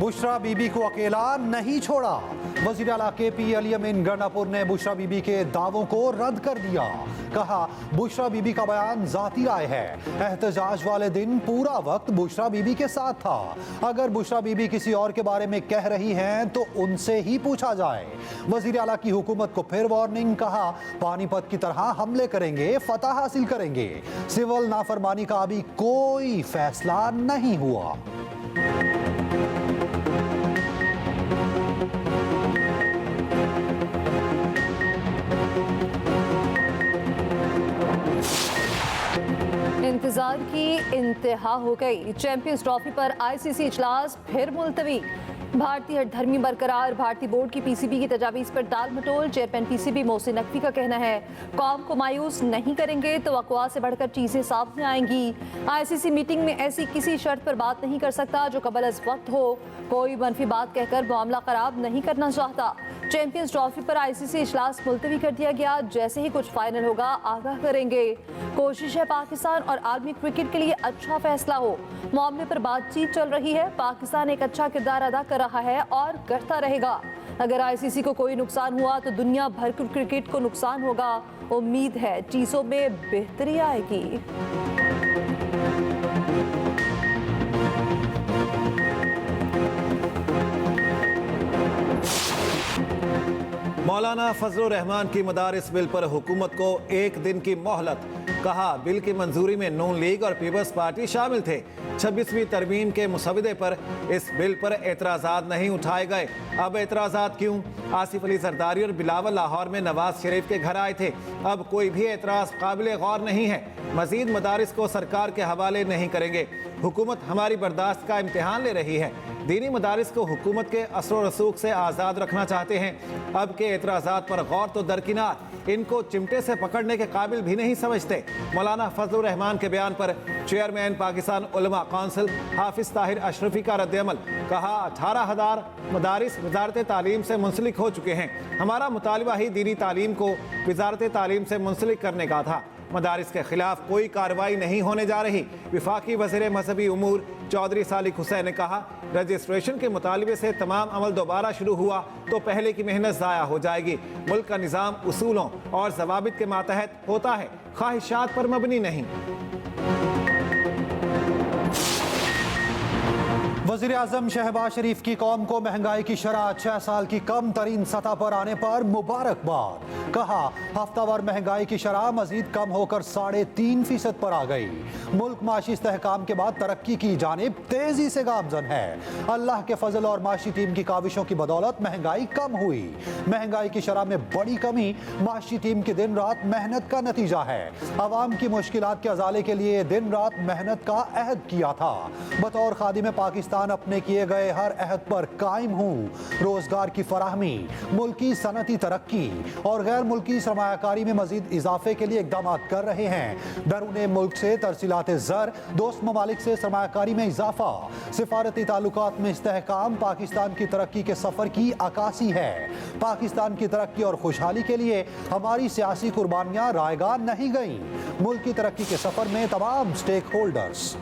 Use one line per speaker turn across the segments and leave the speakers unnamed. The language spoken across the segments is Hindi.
बुशरा बीबी को अकेला नहीं छोड़ा। वज़ीर आला KP अली अमीन गंडापुर ने बुशरा बीबी के दावों को रद्द कर दिया। कहा, बुशरा बीबी का बयान जाती राय है। एहतजाज वाले दिन पूरा वक्त बुशरा बीबी के साथ था। अगर बुशरा बीबी किसी और के बारे में कह रही हैं तो उनसे ही पूछा जाए। वज़ीर आला की हुकूमत को फिर वार्निंग। कहा, पानीपत की तरह हमले करेंगे, फतह हासिल करेंगे। सिविल नाफरमानी का अभी कोई फैसला नहीं हुआ।
इंतजार की इंतहा हो गई। चैंपियंस ट्रॉफी पर ICC इजलास फिर मुलतवी। भारतीय हठधर्मी बरकरार। भारतीय बोर्ड की PCB की तजावीज़ पर टाल मटोल। चेयरमैन PCB मोहसिन नकवी का कहना है, कौम को मायूस नहीं करेंगे तो अक़वा से बढ़कर चीज़ें सामने आएंगी। ICC मीटिंग में ऐसी किसी शर्त पर बात नहीं कर सकता जो कबल अज़ वक्त हो। कोई मनफी बात कहकर मामला ख़राब नहीं करना चाहता। चैंपियंस ट्रॉफी पर ICC इजलास मुलतवी कर दिया गया। जैसे ही कुछ फाइनल होगा आगाह करेंगे। कोशिश है पाकिस्तान और आलमी क्रिकेट के लिए अच्छा फैसला हो। मामले पर बातचीत चल रही है। पाकिस्तान एक अच्छा किरदार अदा कर रहा है और करता रहेगा। अगर ICC को कोई नुकसान हुआ तो दुनिया भर के क्रिकेट को नुकसान होगा। उम्मीद है चीजों में बेहतरी आएगी।
मौलाना फजलुर रहमान की मदारिस बिल पर हुकूमत को एक दिन की मोहलत। कहा, बिल की मंजूरी में नून लीग और पीपल्स पार्टी शामिल थे। 26वीं तरमीम के मुसवदे पर इस बिल पर एतराज़ात नहीं उठाए गए। अब एतराज़ात क्यों? आसिफ अली जरदारी और बिलावल लाहौर में नवाज शरीफ के घर आए थे। अब कोई भी एतराज़ काबिल गौर नहीं है। मजीद मदारिस को सरकार के हवाले नहीं करेंगे। हुकूमत हमारी बर्दाश्त का इम्तिहान ले रही है। दीनी मदारिस को हुकूमत के असर रसूख से आज़ाद रखना चाहते हैं। अब के एतराज़ात पर गौर तो दरकिनार, इनको चिमटे से पकड़ने के काबिल भी नहीं समझते। मौलाना फजलुर रहमान के बयान पर चेयरमैन पाकिस्तान उलमा काउंसिल हाफिज ताहिर अशरफी का रद्द-ए-अमल। कहा, 18,000 मदारिस वजारत तालीम से मुंसलिक हो चुके हैं। हमारा मुतालबा ही दीनी तालीम को वजारत तालीम से मुंसलिक करने का था। मदारिस के खिलाफ कोई कार्रवाई नहीं होने जा रही। विफाकी वज़ीर मजहबी उमूर चौधरी सालिक हुसैन ने कहा, रजिस्ट्रेशन के मुतालबे से तमाम अमल दोबारा शुरू हुआ तो पहले की मेहनत ज़ाया हो जाएगी। मुल्क का निज़ाम उसूलों और ज़वाबित के मातहत होता है, ख्वाहिशात पर मबनी नहीं।
वज़ीर आज़म शहबाज शरीफ की कौम को महंगाई की शरह 6 साल की कम तरीन सतह पर आने पर मुबारकबाद। कहा, हफ्तावार महंगाई की शरह मजीद कम होकर 3.5% पर आ गई। मुल्क माशी इस्तेहकाम के बाद तरक्की की जानिब तेजी से गामजन है। अल्लाह के फजल और माशी टीम की काविशों की बदौलत महंगाई कम हुई। महंगाई की शरह में बड़ी कमी माशी टीम की दिन रात मेहनत का नतीजा है। अवाम की मुश्किलात के अजाले के लिए दिन रात मेहनत का अहद किया था। बतौर खादिम पाकिस्तान अपने किए गए हर अहद पर कायम हूँ। रोजगार की फराहमी, मुल्की सनती तरक्की और गैर मुल्की सरमायाकारी में मजीद इजाफे के लिए इकदाम कर रहे हैं। बैरून मुल्क से तरसीलात ज़र, दोस्त ममालिक से सरमायाकारी में इजाफा, सिफारती ताल्लुकात में इस्तेहकाम पाकिस्तान की तरक्की के सफ़र की अक्कासी है। पाकिस्तान की तरक्की और खुशहाली के लिए हमारी सियासी कुर्बानियाँ रायगा नहीं गईं। मुल्क की तरक्की के सफ़र में तमाम स्टेक होल्डर्स।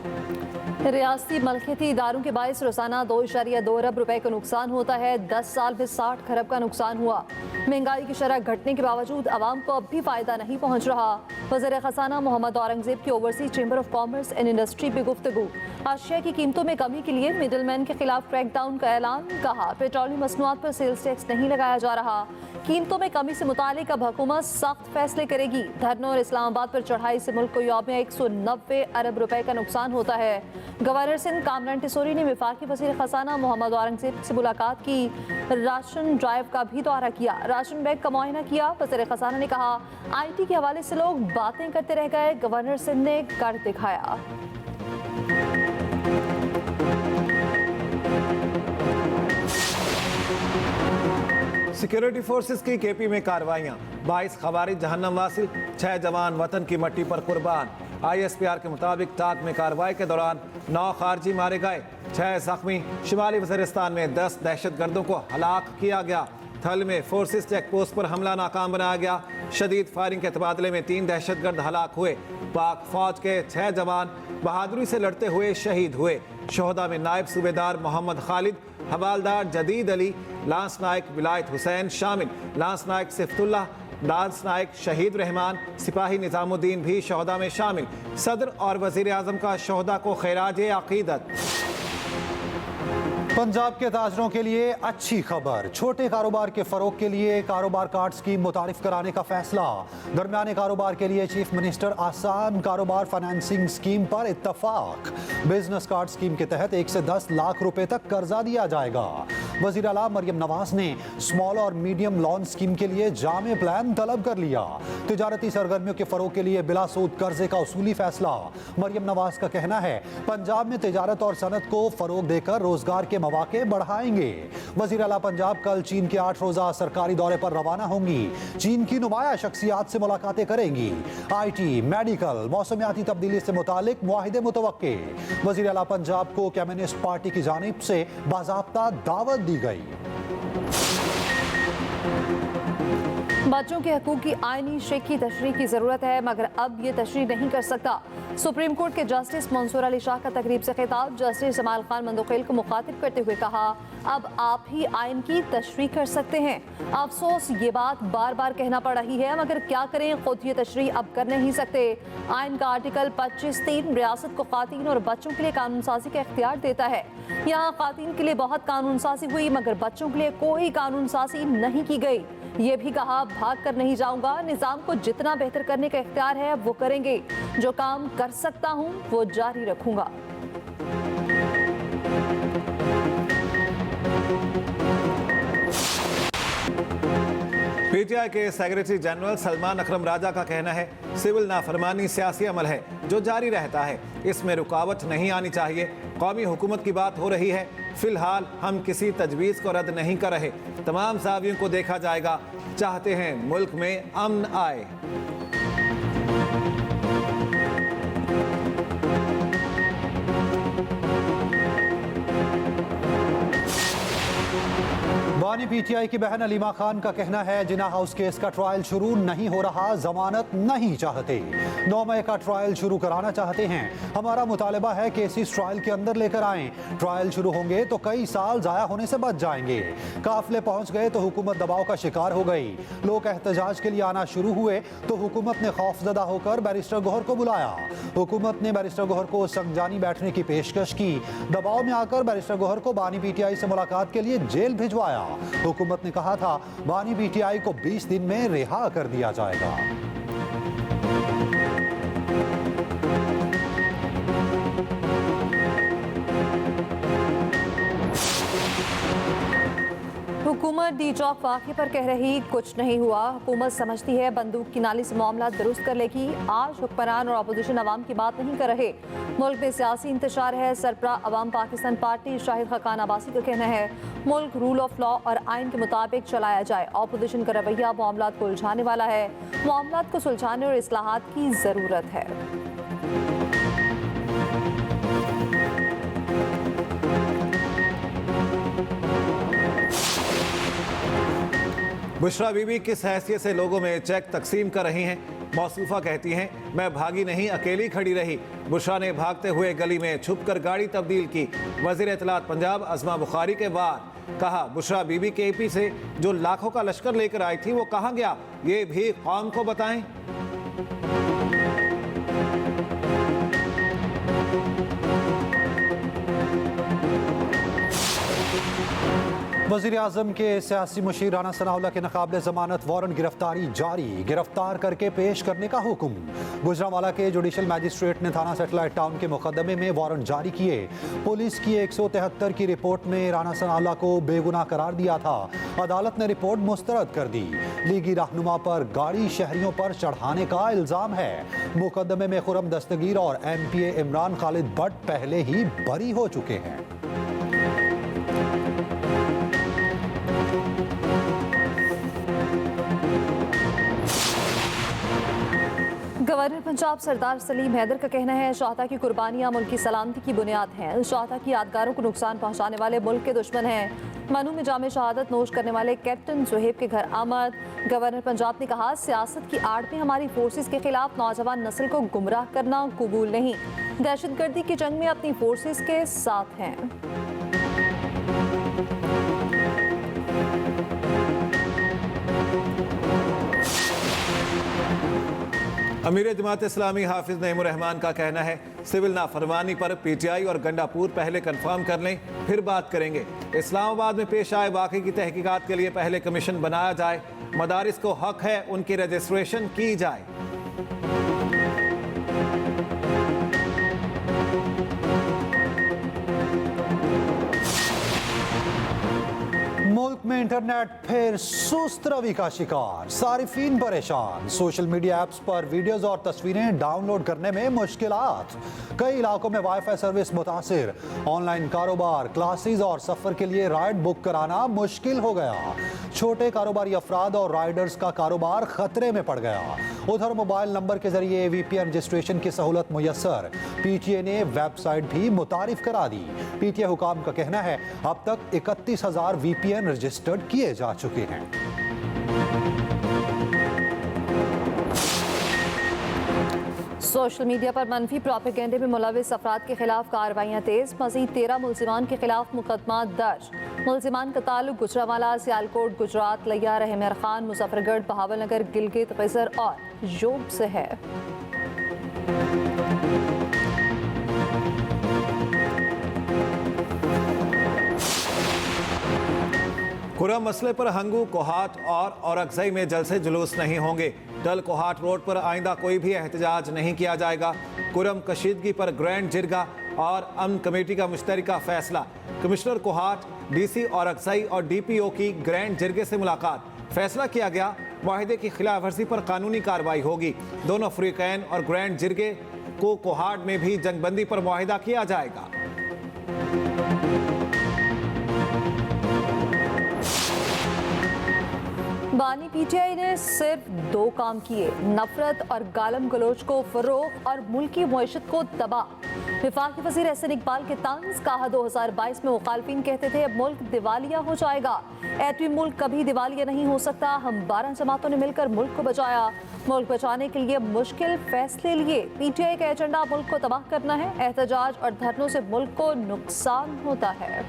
रियासती मलकियती इदारों के बायस रोजाना 2.2 अरब रुपए का नुकसान होता है। 10 साल में 60 खरब का नुकसान हुआ। महंगाई की शरह घटने के बावजूद आवाम को अब भी फायदा नहीं पहुँच रहा। वज़ीर ख़ज़ाना मोहम्मद औरंगज़ेब की overseas chamber of commerce and industry पे गुफ्तगू। अशिया की कीमतों में कमी के लिए मिडल मैन के खिलाफ क्रैकडाउन का ऐलान। कहा, पेट्रोलियम मसनूआत पर सेल्स टैक्स नहीं लगाया जा रहा। कीमतों में कमी से मुतालिक अब हुकूमत सख्त फैसले करेगी। धरनों और इस्लामाबाद पर चढ़ाई से मुल्क को यौम 190 अरब रुपए का नुकसान होता है। गवर्नर सिंध कामरान टिसोरी ने वफाकी वज़ीर ख़ज़ाना मोहम्मद औरंगज़ेब से मुलाकात की। राशन ड्राइव का भी दौरा किया। राशन बैंक का मुआयना किया। वज़ीर ख़ज़ाना ने कहा, IT के हवाले से लोग बातें करते रह गए, गवर्नर सिंध ने कर दिखाया।
सिक्योरिटी फोर्सेस की KP में कार्रवाइयाँ। 22 खवारिज जहन्नम वासिल, 6 जवान वतन की मट्टी पर कुर्बान। ISPR के मुताबिक टाक में कार्रवाई के दौरान 9 खारजी मारे गए, 6 जख्मी। शुमाली वज़ीरिस्तान में 10 दहशतगर्दों को हलाक किया गया। थल में फोर्सेस चेक पोस्ट पर हमला नाकाम बनाया गया। शदीद फायरिंग के तबादले में 3 दहशतगर्द हलाक हुए। पाक फौज के 6 जवान बहादुरी से लड़ते हुए शहीद हुए। शोहदा में नायब सूबेदार मोहम्मद खालिद, हवालदार जदीद अली, लांस नायक विलायत हुसैन शामिल। लांस नायक सिफ्तुल्लाह, लांस नायक शहीद रहमान, सिपाही निजामुद्दीन भी शोहदा में शामिल। सदर और वजीर आजम का शोहदा को खैराज अकीदत।
पंजाब के ताजरों के लिए अच्छी खबर, छोटे कारोबार के फरोग के लिए कारोबार कार्ड स्कीम मुतारिफ कराने का फैसला। दरमियाने कारोबार के लिए चीफ मिनिस्टर आसान कारोबार फाइनेंसिंग स्कीम पर इत्तफाक। बिजनेस कार्ड स्कीम के तहत 1 से 10 लाख रुपए तक कर्जा दिया जाएगा। वजीर आला मरियम नवाज ने स्मॉल और मीडियम लोन स्कीम के लिए जामे प्लान तलब कर लिया। तिजारती सरगर्मियों के फरोग के लिए बिला सूद कर्जे का उसूली फैसला। मरियम नवाज का कहना है पंजाब में तिजारत और सनत को फरोग देकर रोजगार के मौके बढ़ाएंगे। वजीर आला पंजाब कल चीन के 8 रोजा सरकारी दौरे पर रवाना होंगी। चीन की नुमाया शख्सियात से मुलाकातें करेंगी। IT, मेडिकल, मौसमियाती तब्दीली से मुतालिक मुआहिदे मुतवक्के। वजीर आला पंजाब को कम्युनिस्ट पार्टी की जानिब से बाज़ाब्ता दावत दी गई।
बच्चों के हकूक की आईनी शेख की तशरीह की जरूरत है, मगर अब ये तशरीह नहीं कर सकता। सुप्रीम कोर्ट के जस्टिस मंसूर अली शाह का तकरीब से खिताब। जस्टिस जमाल खान मंदोखेल को मुखातिब करते हुए कहा, अब आप ही आइन की तशरीह कर सकते हैं। अफसोस ये बात बार बार कहना पड़ रही है, मगर क्या करें, खुद ये तशरीह अब कर नहीं सकते। आइन का आर्टिकल 25(3) रियासत को खातीन और बच्चों के लिए कानून साजी का इख्तियार देता है। यहाँ खातीन के लिए बहुत कानून साजी हुई, मगर बच्चों के लिए कोई कानून साजी नहीं की गई। ये भी कहा, भाग कर नहीं जाऊंगा, निजाम को जितना बेहतर करने का इख्तियार है वो करेंगे। जो काम कर सकता हूं वो जारी रखूंगा।
PTI के सेक्रेटरी जनरल सलमान अकरम राजा का कहना है सिविल नाफरमानी सियासी अमल है जो जारी रहता है, इसमें रुकावट नहीं आनी चाहिए। कौमी हुकूमत की बात हो रही है, फिलहाल हम किसी तजवीज़ को रद्द नहीं कर रहे, तमाम ज़ावियों को देखा जाएगा। चाहते हैं मुल्क में अमन आए।
बानी PTI की बहन अलीमा खान का कहना है जिना हाउस केस का ट्रायल शुरू नहीं हो रहा, जमानत नहीं चाहते। 9 मई का ट्रायल शुरू कराना चाहते हैं। हमारा मुतालबा है केसेस ट्रायल के अंदर लेकर आएं। ट्रायल शुरू होंगे तो कई साल जाया होने से बच जाएंगे। काफिले पहुंच गए तो हुकूमत दबाव का शिकार हो गई। लोग एहतजाज के लिए आना शुरू हुए तो हुकूमत ने खौफजदा होकर बैरिस्टर गौहर को बुलाया। हुकूमत ने बैरिस्टर गौहर को संगजानी बैठने की पेशकश की। दबाव में आकर बैरिस्टर गौहर को बानी PTI से मुलाकात के लिए जेल भिजवाया। हुकूमत ने कहा था बानी PTI को 20 दिन में रिहा कर दिया जाएगा।
हुकूमत डी चौक वाक़े पर कह रही कुछ नहीं हुआ। हुकूमत समझती है बंदूक की नाली से मामला दुरुस्त कर लेगी। आज हुक्मरान और अपोजिशन अवाम की बात नहीं कर रहे। मुल्क में सियासी इंतशार है। सरबरा अवाम पाकिस्तान पार्टी शाहिद खकान अब्बासी का कहना है मुल्क रूल ऑफ लॉ और आइन के मुताबिक चलाया जाए। अपोजिशन का रवैया मामलात को उलझाने वाला है। मामलात को सुलझाने और इस्लाहात की ज़रूरत है।
बुशरा बीबी किस हैसियत से लोगों में चेक तकसीम कर रही हैं? मौसूफा कहती हैं मैं भागी नहीं, अकेली खड़ी रही। बुशरा ने भागते हुए गली में छुपकर गाड़ी तब्दील की। वज़ीर इत्तलात पंजाब अज़मा बुखारी के वार। कहा बुशरा बीबी के AP से जो लाखों का लश्कर लेकर आई थी वो कहाँ गया, ये भी कौम को बताएं।
वज़ीर आज़म के सियासी मुशीर राना सनाउल्लाह के नाक़ाबिले ज़मानत वारंट गिरफ्तारी जारी। गिरफ्तार करके पेश करने का हुक्म। गुजरांवाला के जुडिशल मैजिस्ट्रेट ने थाना सेटेलाइट टाउन के मुकदमे में वारंट जारी किए। पुलिस की 173 की रिपोर्ट में राना सनाउल्लाह को बेगुनाह करार दिया था। अदालत ने रिपोर्ट मुस्तरद कर दी। लीगी रहनुमा पर गाड़ी शहरियों पर चढ़ाने का इल्ज़ाम है। मुकदमे में खुरम दस्तगीर और MPA इमरान खालिद भट्ट पहले ही बरी हो चुके हैं।
गवर्नर पंजाब सरदार सलीम हैदर का कहना है शहादा की कुर्बानियां मुल्क की सलामती की बुनियाद हैं। शहादा की यादगारों को नुकसान पहुंचाने वाले मुल्क के दुश्मन हैं। मनु में जामे शहादत नोश करने वाले कैप्टन सुहेब के घर आमद। गवर्नर पंजाब ने कहा सियासत की आड़ में हमारी फोर्सेस के खिलाफ नौजवान नस्ल को गुमराह करना कबूल नहीं। दहशतगर्दी की जंग में अपनी फोर्सेस के साथ हैं।
अमीर जमात इस्लामी हाफिज नईमुर रहमान का कहना है सिविल नाफरमानी पर पीटीआई और गंडापुर पहले कंफर्म कर लें फिर बात करेंगे। इस्लामाबाद में पेश आए वाक़े की तहकीकात के लिए पहले कमीशन बनाया जाए। मदारिस को हक है उनकी रजिस्ट्रेशन की जाए।
मुल्क में इंटरनेट फिर सुस्त रवि का शिकार, सारिफीन परेशान। सोशल मीडिया ऐप्स पर वीडियोस और तस्वीरें डाउनलोड करने में मुश्किलात। कई इलाकों में वाईफाई सर्विस मुतासिर। ऑनलाइन कारोबार, क्लासेस और सफर के लिए राइड बुक कराना मुश्किल हो गया। छोटे कारोबारी अफराद और राइडर्स का कारोबार खतरे में पड़ गया। उधर मोबाइल नंबर के जरिए VPN रजिस्ट्रेशन की सहूलत मुयस्सर। PTA ने वेबसाइट भी मुतारिफ करा दी। PTA हुकाम का कहना है अब तक 31,000 VPN रजिस्टर्ड किए जा चुके हैं।
सोशल मीडिया पर मनफी प्रोपेगेंडे में मुलविस अफराद के खिलाफ कार्रवाइयाँ तेज। मज़ीद 13 मुलजिमान के खिलाफ मुकदमा दर्ज। मुलजिमान का ताल्लुक गुजरांवाला, सियालकोट, गुजरात, लियार, अहमद खान, मुजफ्फरगढ़, बहावलनगर, गिलगित, गिजर और योब से है।
कुरम मसले पर हंगू, कोहाट और औरकजई में जलसे जुलूस नहीं होंगे। डल कोहाट रोड पर आइंदा कोई भी एहतजाज नहीं किया जाएगा। कुरम कशीदगी पर ग्रैंड जिरगा और अमन कमेटी का मुश्तरका फैसला। कमिश्नर कोहाट, DC औरकजई और DPO की ग्रैंड जिरगे से मुलाकात। फैसला किया गया मुआहिदे की खिलाफ वर्जी पर कानूनी कार्रवाई होगी। दोनों फ्रीकैन और ग्रैंड जिरगे को कोहाट में भी जंगबंदी पर मुआहिदा किया जाएगा।
बानी PTI ने सिर्फ 2 काम किए, नफरत और गालम गलोच को फरोग और मुल्की मईशत को तबाह। वफाकी वज़ीर एहसन इकबाल के तंज। कहा 2022 में मुखालफिन कहते थे अब मुल्क दिवालिया हो जाएगा। एटमी मुल्क कभी दिवालिया नहीं हो सकता। हम 12 जमातों ने मिलकर मुल्क को बचाया। मुल्क बचाने के लिए मुश्किल फैसले लिए। PTI का एजेंडा मुल्क को तबाह करना है। एहतजाज और धरनों से मुल्क को नुकसान होता है।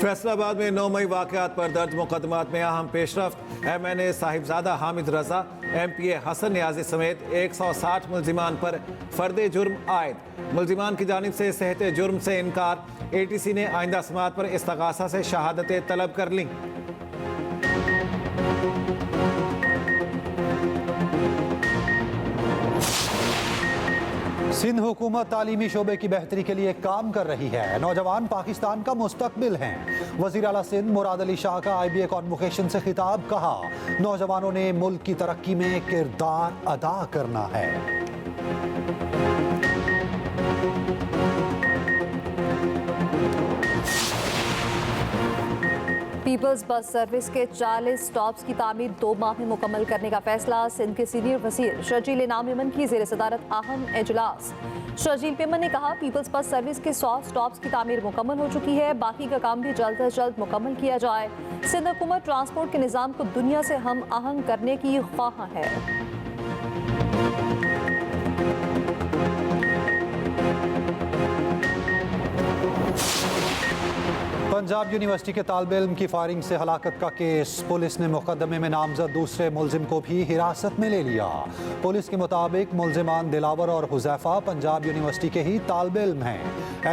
फैसलाबाद में 9 मई वाक़यात पर दर्ज मुकदमात में अहम पेशरफ्त। MNA साहिबजादा हामिद रजा, MPA हसन न्याजी समेत 160 मुलजिमान पर फर्द जुर्म आयद। मुलजिमान की जानिब से सेहत जुर्म से इनकार। ATC ने आइंदा समात पर इस्तगासा से शहादतें तलब कर लीं।
सिंध हुकूमत तालीमी शोबे की बेहतरी के लिए काम कर रही है। नौजवान पाकिस्तान का मुस्तकबिल हैं। वज़ीर आला सिंध मुराद अली शाह का IBA कॉन्वोकेशन से खिताब। कहा नौजवानों ने मुल्क की तरक्की में किरदार अदा करना है।
पीपल्स बस सर्विस के 40 स्टॉप्स की तामीर 2 माह में मुकम्मल करने का फैसला। सिंध के सीनियर वज़ीर शर्जील इनाम मेमन की ज़ेर सदारत अहम इजलास। शर्जील मेमन ने कहा पीपल्स बस सर्विस के 100 स्टॉप्स की तामीर मुकम्मल हो चुकी है। बाकी का काम भी जल्द से जल्द मुकम्मल किया जाए। सिंध हुकूमत ट्रांसपोर्ट के निज़ाम को दुनिया से हम आहंग करने की ख्वाह है।
पंजाब यूनिवर्सिटी के तालिब इल्म की फायरिंग से हलाकत का केस। पुलिस ने मुकदमे में नामजद दूसरे मुलजिम को भी हिरासत में ले लिया। पुलिस के मुताबिक मुलजिमान दिलावर और हुजैफा पंजाब यूनिवर्सिटी के ही तालिब इल्म हैं।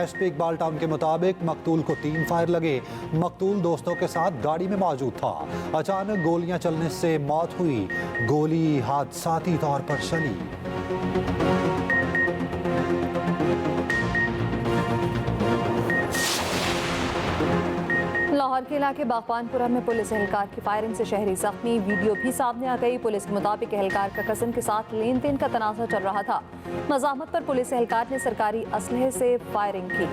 SP इकबाल टाउन के मुताबिक मकतूल को 3 फायर लगे। मकतूल दोस्तों के साथ गाड़ी में मौजूद था। अचानक गोलियां चलने से मौत हुई। गोली हादसाती तौर पर चली।
लाहौर के इलाके बागबानपुरा में पुलिस एहलकार की फायरिंग से शहरी जख्मी। वीडियो भी सामने आ गई। पुलिस के मुताबिक एहलकार का कज़न के साथ लेन देन का तनाज़ा चल रहा था। मज़ाहमत पर पुलिस एहलकार ने सरकारी असलहे से फायरिंग की।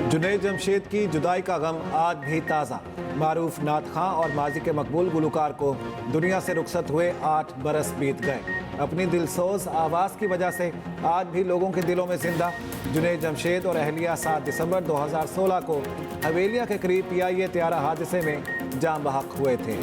जुनैद जमशेद की जुदाई का गम आज भी ताज़ा। मारूफ नात खां और माजी के मकबूल गुलकार को दुनिया से रुखसत हुए 8 बरस बीत गए। अपनी दिलसोज आवाज़ की वजह से आज भी लोगों के दिलों में जिंदा जुनैद जमशेद और अहलिया 7 दिसंबर 2016 को हवेलिया के करीब PIA त्यारा हादसे में जान बहक हुए थे।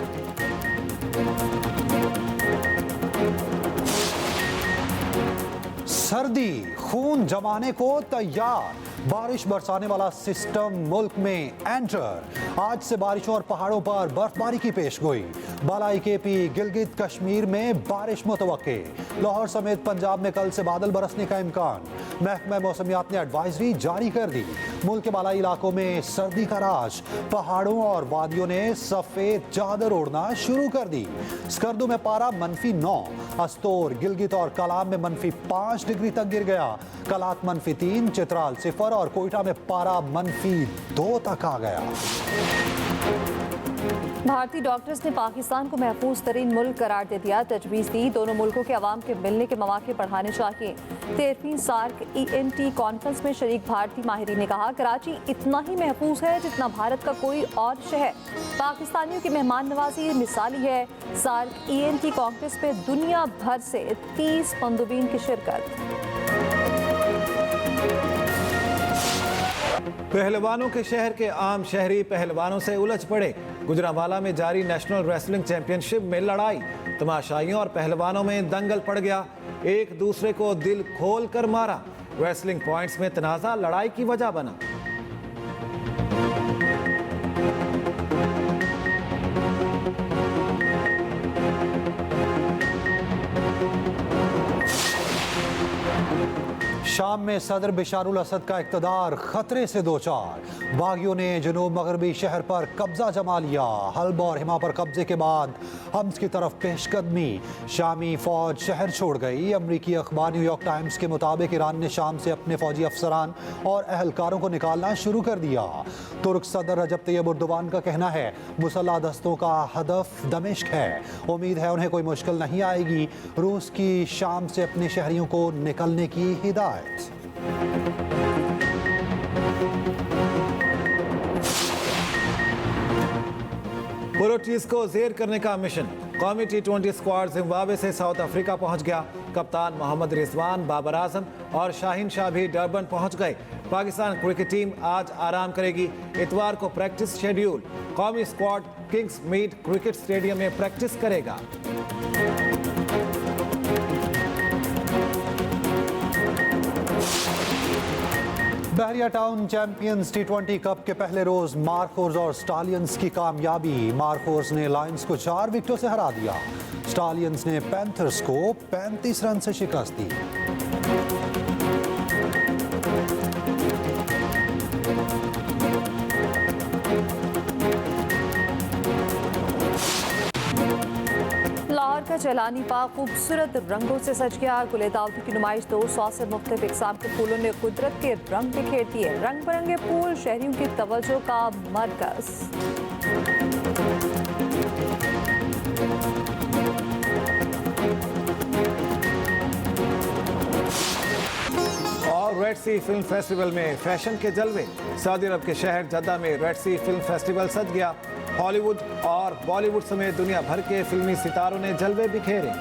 सर्दी खून जमाने को तैयार, बारिश बरसाने वाला सिस्टम मुल्क में एंटर। आज से बारिशों और पहाड़ों पर बर्फबारी की पेशगोई। बालाई KP गिलगित कश्मीर में बारिश मुतवक्के। लाहौर समेत पंजाब में कल से बादल बरसने का इम्कान। महकमा मौसमियात ने एडवाइजरी जारी कर दी। मुल्क के बालाई इलाकों में सर्दी का राज। पहाड़ों और वादियों ने सफेद चादर ओढ़ना शुरू कर दी। स्कर्दू में पारा -9, अस्तोर, गिलगित और कलाम में -5 डिग्री तक गिर गया। कलात -3, चित्राल 0 और कोयटा में पारा -2 तक आ गया।
भारतीय डॉक्टर्स ने पाकिस्तान को महफूज तरीन मुल्क करार दे दिया। तजवीज़ दी दोनों मुल्कों के अवाम के मिलने के मौके बढ़ाने चाहिए। 13वीं सार्क ENT कॉन्फ्रेंस में शरीक भारतीय माहिरीन ने कहा कराची इतना ही महफूज है जितना भारत का कोई और शहर। पाकिस्तानियों की मेहमान नवाजी मिसाली है। सार्क ENT कॉन्फ्रेंस में दुनिया भर से 30 मंदुबीन की शिरकत।
पहलवानों के शहर के आम शहरी पहलवानों से उलझ पड़े। गुजरांवाला में जारी नेशनल रेसलिंग चैंपियनशिप में लड़ाई, तमाशाइयों और पहलवानों में दंगल पड़ गया। एक दूसरे को दिल खोल कर मारा। रेसलिंग पॉइंट्स में तनाजा लड़ाई की वजह बना।
शाम में सदर बिशारुल असद का इक़्तिदार खतरे से दो चार। बागियों ने जनूब मगरबी शहर पर कब्जा जमा लिया। हल्ब और हिमा पर कब्जे के बाद हम्स की तरफ पेशकदमी। शामी फौज शहर छोड़ गई। अमरीकी अखबार न्यूयॉर्क टाइम्स के मुताबिक ईरान ने शाम से अपने फौजी अफसरान और अहलकारों को निकालना शुरू कर दिया। तुर्क सदर रजब तैयब एर्दोगान का कहना है मुसल्लह दस्तों का हदफ दमिश्क है। उम्मीद है उन्हें कोई मुश्किल नहीं आएगी। रूस की शाम से अपने शहरियों को निकलने की हिदायत।
पुरोटीज को जेर करने का मिशन। कौमी T20 स्क्वाड जिम्बाब्वे से साउथ अफ्रीका पहुंच गया। कप्तान मोहम्मद रिजवान, बाबर आजम और शाहीन शाह भी डरबन पहुंच गए। पाकिस्तान क्रिकेट टीम आज आराम करेगी। इतवार को प्रैक्टिस शेड्यूल। कौमी squad Kingsmead cricket stadium में प्रैक्टिस करेगा।
Bahria town champions T20 cup के पहले रोज मार्कोर्स और स्टालियंस की कामयाबी। मार्कोर्स ने लायंस को 4 विकेटों से हरा दिया। स्टालियंस ने पैंथर्स को 35 रन से शिकस्त दी।
लाहौर का चैलानी पार्क खूबसूरत रंगों से सज गया। गुले दावती की नुमाइश 200 से मुख्तलिफ इक़साम के फूलों ने कुदरत के रंग बिखेर दिए। रंग बिरंगे फूल शहरियों की तवज्जो का मरकज।
और रेड सी फिल्म फेस्टिवल में फैशन के जलवे। सऊदी अरब के शहर जद्दा में रेड सी फिल्म फेस्टिवल सज गया। हॉलीवुड और बॉलीवुड समेत दुनिया भर के फिल्मी सितारों ने जलवे बिखेरे।